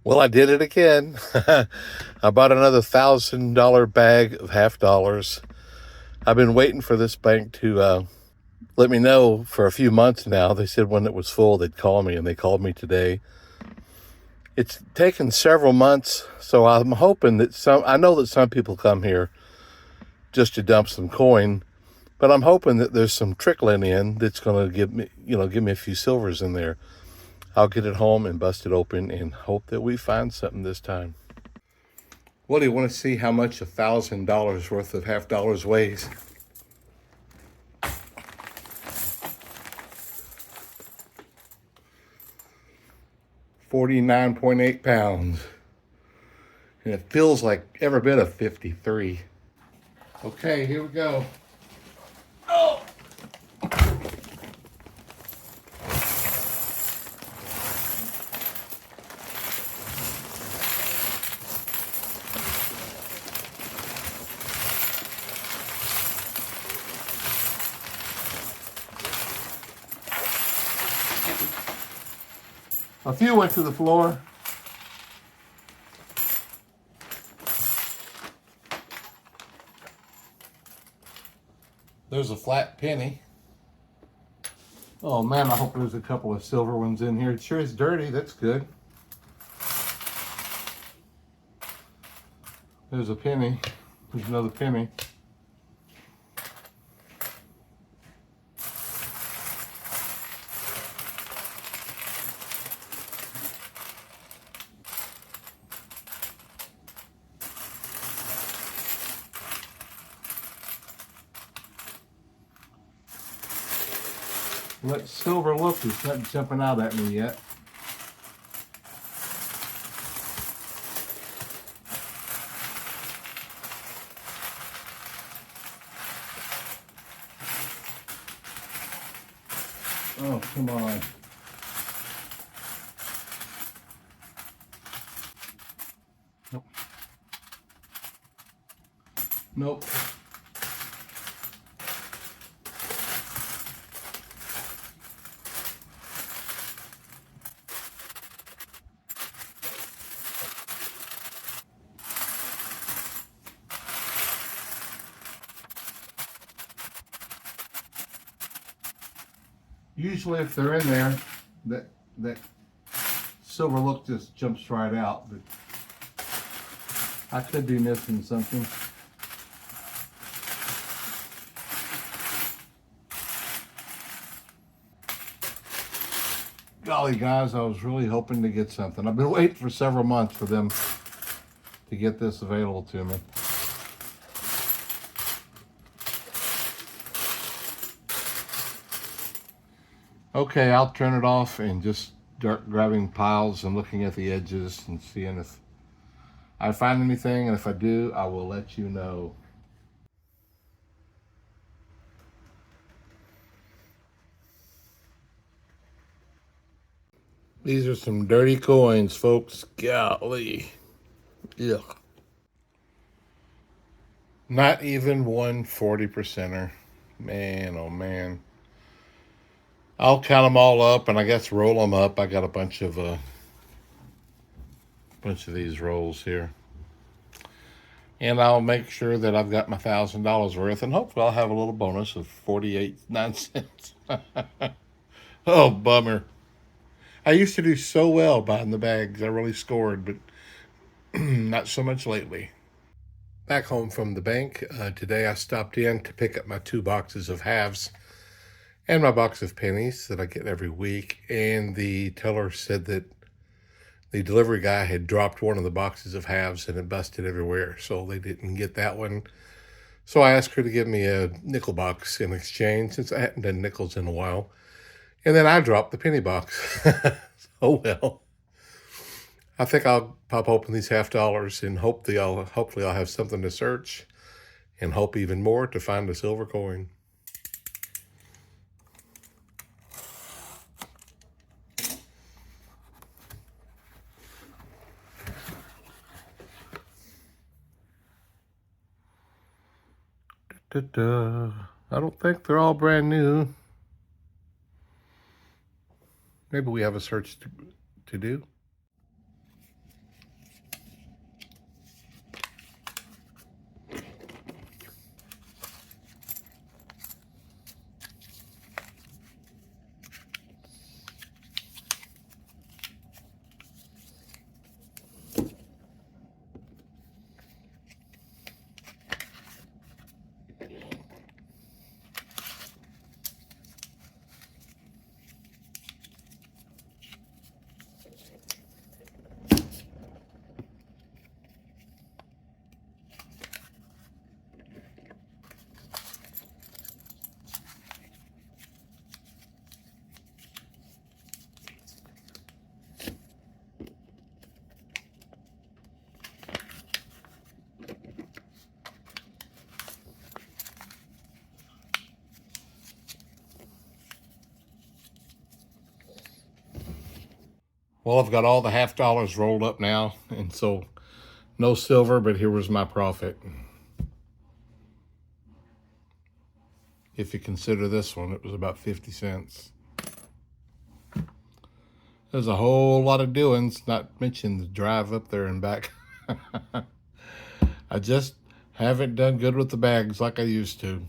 Well, I did it again. I bought another $1,000 bag of half dollars. I've been waiting for this bank to let me know for a few months now. They said when it was full, they'd call me, and they called me today. It's taken several months, so I'm hoping that I know that some people come here just to dump some coin, but I'm hoping that there's some trickling in that's going to give me a few silvers in there. I'll get it home and bust it open and hope that we find something this time. Well, do you want to see how much $1,000 worth of half dollars weighs? 49.8 pounds. And it feels like every bit of 53. Okay, here we go. Oh! A few went to the floor. There's a flat penny. Oh man, I hope there's a couple of silver ones in here. It sure is dirty, that's good. There's a penny. There's another penny. That silver look is not jumping out at me yet. Oh, come on. Nope. Nope. Usually if they're in there, that silver look just jumps right out, but I could be missing something. Golly guys, I was really hoping to get something. I've been waiting for several months for them to get this available to me. Okay, I'll turn it off and just start grabbing piles and looking at the edges and seeing if I find anything, and if I do, I will let you know. These are some dirty coins, folks. Golly. Ugh. Not even one 40%er. Man, oh man. I'll count them all up and I guess roll them up. I got a bunch of these rolls here. And I'll make sure that I've got my $1,000 worth, and hopefully I'll have a little bonus of 48.9 cents. Oh, bummer. I used to do so well buying the bags. I really scored, but not so much lately. Back home from the bank, today I stopped in to pick up my 2 boxes of halves and my box of pennies that I get every week. And the teller said that the delivery guy had dropped one of the boxes of halves and it busted everywhere, so they didn't get that one. So I asked her to give me a nickel box in exchange, since I hadn't done nickels in a while. And then I dropped the penny box. Oh well. I think I'll pop open these half dollars and hopefully I'll have something to search, and hope even more to find a silver coin. Da-da. I don't think they're all brand new. Maybe we have a search to do. Well, I've got all the half dollars rolled up now, and so no silver, but here was my profit. If you consider this one, it was about 50 cents. There's a whole lot of doings, not mention the drive up there and back. I just haven't done good with the bags like I used to.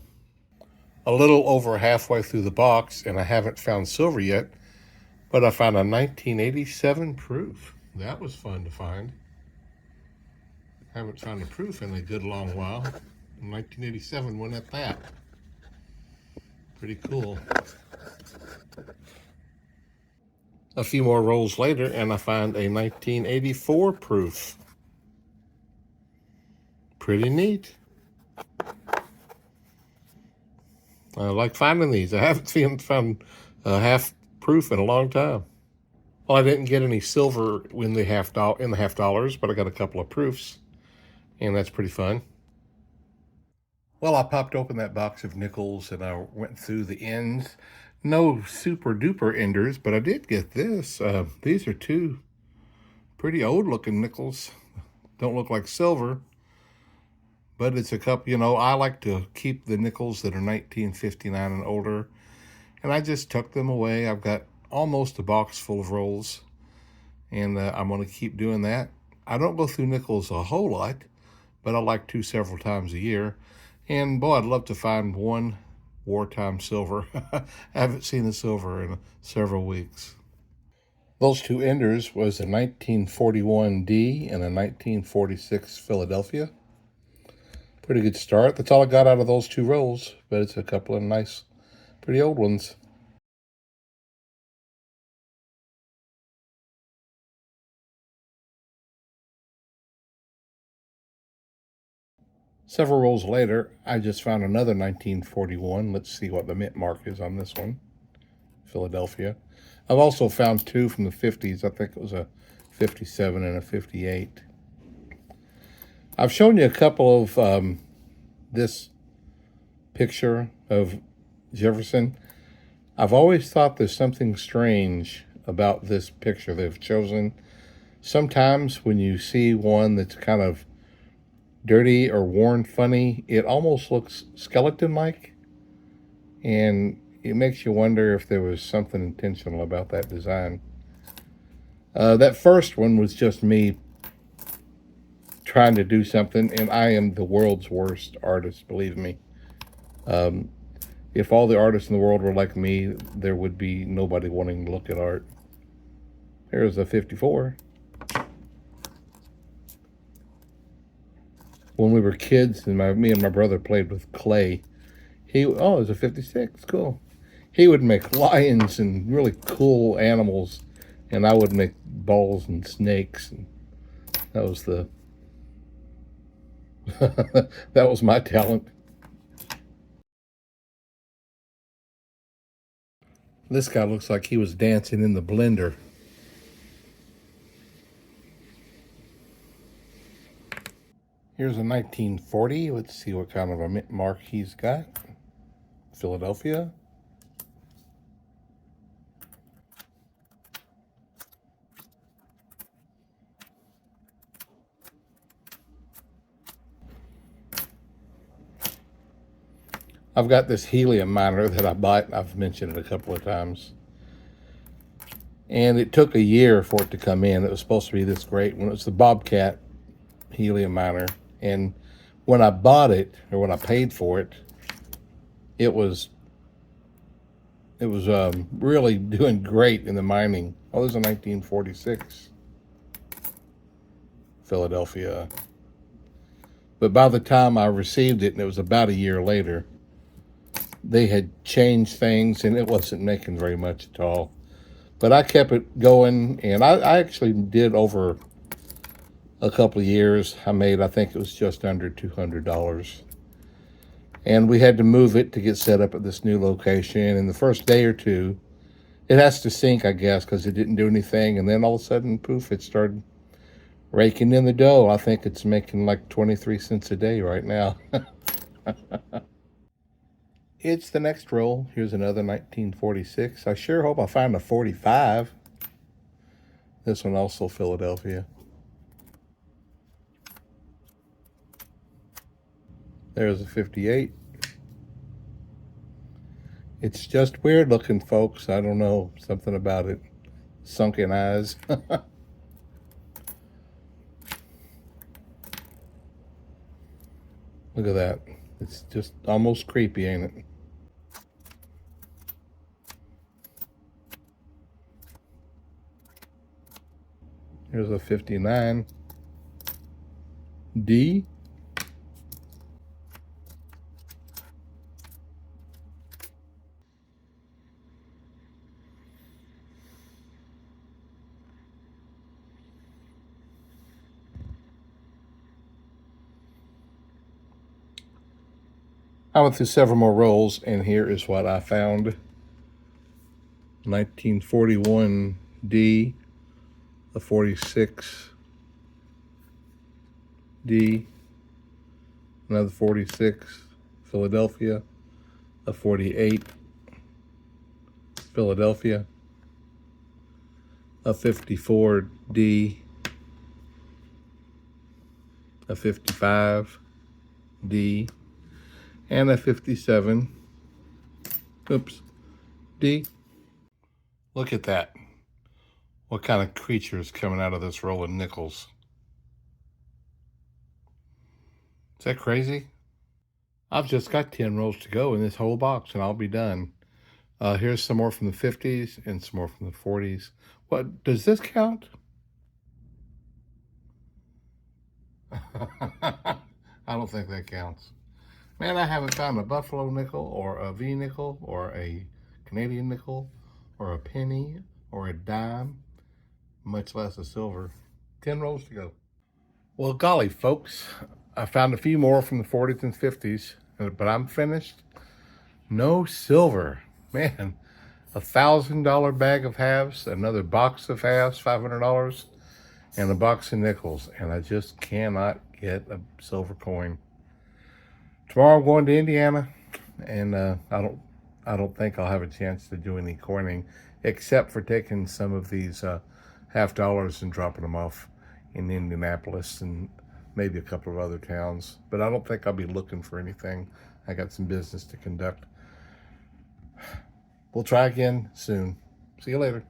A little over halfway through the box, and I haven't found silver yet, but I found a 1987 proof. That was fun to find. Haven't found a proof in a good long while. 1987 went at that. Pretty cool. A few more rolls later, and I find a 1984 proof. Pretty neat. I like finding these. I haven't found a half proof in a long time. Well, I didn't get any silver in the half dollars, but I got a couple of proofs, and that's pretty fun. Well, I popped open that box of nickels and I went through the ends. No super duper enders, but I did get this. These are two pretty old looking nickels. Don't look like silver, but it's a couple, I like to keep the nickels that are 1959 and older, and I just tuck them away. I've got almost a box full of rolls, and I'm going to keep doing that. I don't go through nickels a whole lot, but I like to several times a year. And boy, I'd love to find one wartime silver. I haven't seen a silver in several weeks. Those two enders was a 1941 D and a 1946 Philadelphia. Pretty good start. That's all I got out of those two rolls, but it's a couple of nice, pretty old ones. Several rolls later, I just found another 1941. Let's see what the mint mark is on this one. Philadelphia. I've also found two from the 50s. I think it was a 57 and a 58. I've shown you a couple of this picture of Jefferson. I've always thought there's something strange about this picture they've chosen. Sometimes when you see one that's kind of dirty or worn funny, it almost looks skeleton-like, and it makes you wonder if there was something intentional about that design. That first one was just me trying to do something, and I am the world's worst artist, believe me. If all the artists in the world were like me, there would be nobody wanting to look at art. Here's a 54. When we were kids, and me and my brother played with clay, it was a 56, cool. He would make lions and really cool animals, and I would make balls and snakes. And that was that was my talent. This guy looks like he was dancing in the blender. Here's a 1940. Let's see what kind of a mint mark he's got. Philadelphia. I've got this helium miner that I bought. I've mentioned it a couple of times. And it took a year for it to come in. It was supposed to be this great when it was the Bobcat helium miner. And when I bought it, or when I paid for it, it was really doing great in the mining. Oh, there's a 1946 Philadelphia. But by the time I received it, and it was about a year later, they had changed things, and it wasn't making very much at all. But I kept it going, and I actually did over a couple of years. I made, I think it was just under $200. And we had to move it to get set up at this new location. And the first day or two, it has to sink, I guess, because it didn't do anything. And then all of a sudden, poof, it started raking in the dough. I think it's making like 23 cents a day right now. It's the next roll. Here's another 1946. I sure hope I find a 45. This one also Philadelphia. There's a 58. It's just weird looking, folks. I don't know, something about it. Sunken eyes. Look at that. It's just almost creepy, ain't it? Here's a 59. D. I went through several more rolls, and here is what I found. 1941 D, a 46 D, another 46 Philadelphia, a 48 Philadelphia, a 54 D, a 55 D, and a 57, oops, D. Look at that. What kind of creature is coming out of this roll of nickels? Is that crazy? I've just got 10 rolls to go in this whole box, and I'll be done. Here's some more from the 50s and some more from the 40s. What, does this count? I don't think that counts. Man, I haven't found a Buffalo nickel or a V nickel or a Canadian nickel or a penny or a dime, much less a silver. 10 rolls to go. Well, golly, folks, I found a few more from the 40s and 50s, but I'm finished. No silver. Man, $1,000 bag of halves, another box of halves, $500, and a box of nickels, and I just cannot get a silver coin. Tomorrow I'm going to Indiana, and I don't think I'll have a chance to do any coining, except for taking some of these half dollars and dropping them off in Indianapolis and maybe a couple of other towns. But I don't think I'll be looking for anything. I got some business to conduct. We'll try again soon. See you later.